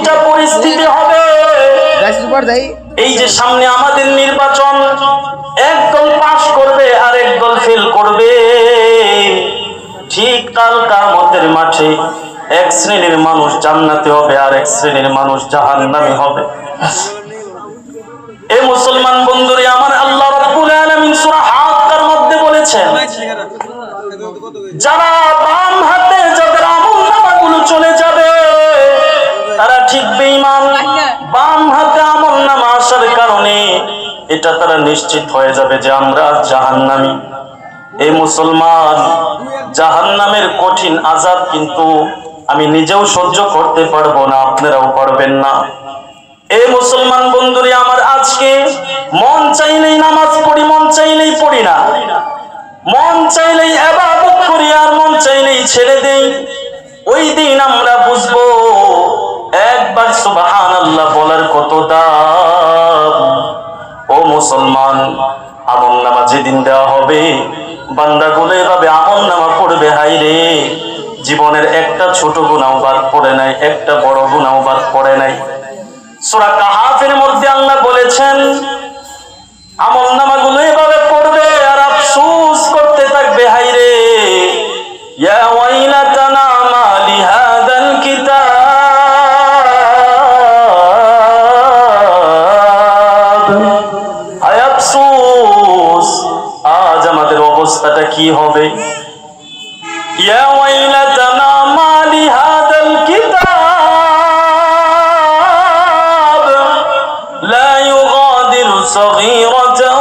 দুইটা পরিস্থিতি হবে। এই যে সামনে আমাদের নির্বাচন, একদল পাস করবে আর একদল ফেল করবে। ঠিক কাল কিয়ামতের মাঠে এক শ্রেণীর মানুষ জান্নাতে হবে আর এক শ্রেণীর মানুষ জাহান্নামে হবে। এ মুসলমান বন্ধুরে আমার, আল্লাহ রাব্বুল আলামিন সূরা হাক্কার মধ্যে বলেছেন, যারা বাম হাতে যাদের আমলনামাগুলো চলে যাবে তারা ঠিক বেঈমান। বাম হাতে আমলনামা আসার কারণে এটা তারা নিশ্চিত হয়ে যাবে যে আমরা জাহান্নামী। এই মুসলমান, জাহান্নামের কঠিন আযাব কিন্তু আমি নিজেও সহ্য করতে পারবো না, আপনারাও পারবেন না। এই মুসলমান বন্ধুরে আমার, আজকে মন চাইলেই নামাজ পড়ি, মন চাইলেই পড়ি না, মন চাইলেই ইবাদত করি আর মন চাইলেই ছেড়ে দেই। ওই দিন আমরা বুঝবো একবার সুবহানাল্লাহ বলার কত দাম। ও মুসলমান, আমলনামা যেদিন দেওয়া হবে, বান্দাগুলো এভাবে আমলনামা পড়বে, হায় রে, জীবনের একটা ছোট গুনাহ বাদ পড়ে নাই, একটা বড় গুনাহ বাদ পড়ে নাই। সূরা কাহাফের মধ্যে আল্লাহ বলেছেন, আমলনামাগুলো এভাবে পড়বে আর আফসোস করতে থাকবে, হায় রে, ইয়া ওয়াইলাতানা মা লিহাদাল কিতাব, হায় আফসোস, আজ আমাদের অবস্থাটা কি হবে। ইয়া ওয়াইলাতানা মা লিহাদাল কিতাব লা ইউগাদিরু সাগীরাতান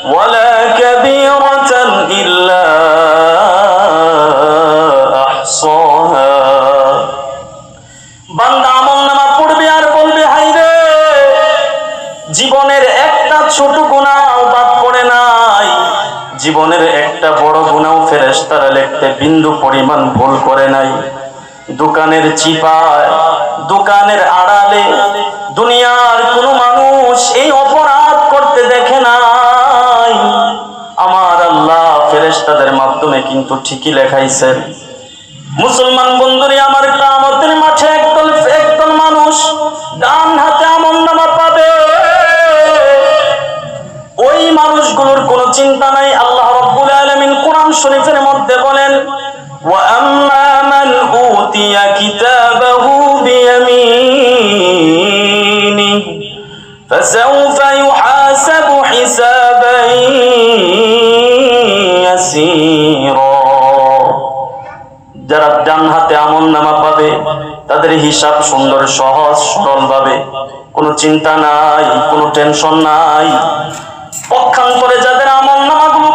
ওয়ালা কাবীরাতান ইল্লা আহসাহা। বান্দা আমলনামা পড়বে আর বলবে, হায় রে, জীবনের একটা ছোট গুনাহ বাদ পড়ে নাই, জীবনের একটা বড় গুনাহ ফেরেশতারা লিখতে বিন্দু পরিমাণ ভুল করে নাই। দোকানের চিপায়, দোকানের আড়ালে দুনিয়ার কোনো মানুষ এই অপরাধ করতে দেখে নাই, আমার আল্লাহ ফেরেশতাদের মাধ্যমে কিন্তু ঠিকই লেখাইছেন। মুসলমান বন্ধুরে আমার, কিয়ামতের মাঠে একদল মানুষ ডান হাতে আমলনামা পাবে। ওই মানুষগুলোর কোনো চিন্তা নাই। আল্লাহ রাব্বুল আলামিন কোরআন শরীফের মধ্যে বলেন, ওয়া আম্মা মান উতিয়া কিতাবাহু বিয়ামিনি ফাসাউফা ইউহাসাবু হিসাবান ইয়াসীরা। যারা ডান হাতে আমলনামা পাবে তাদের হিসাব সুন্দর, সহজ সরল ভাবে, কোনো চিন্তা নাই, কোনো টেনশন নাই। পক্ষান্তরে যাদের আমলনামাগুলো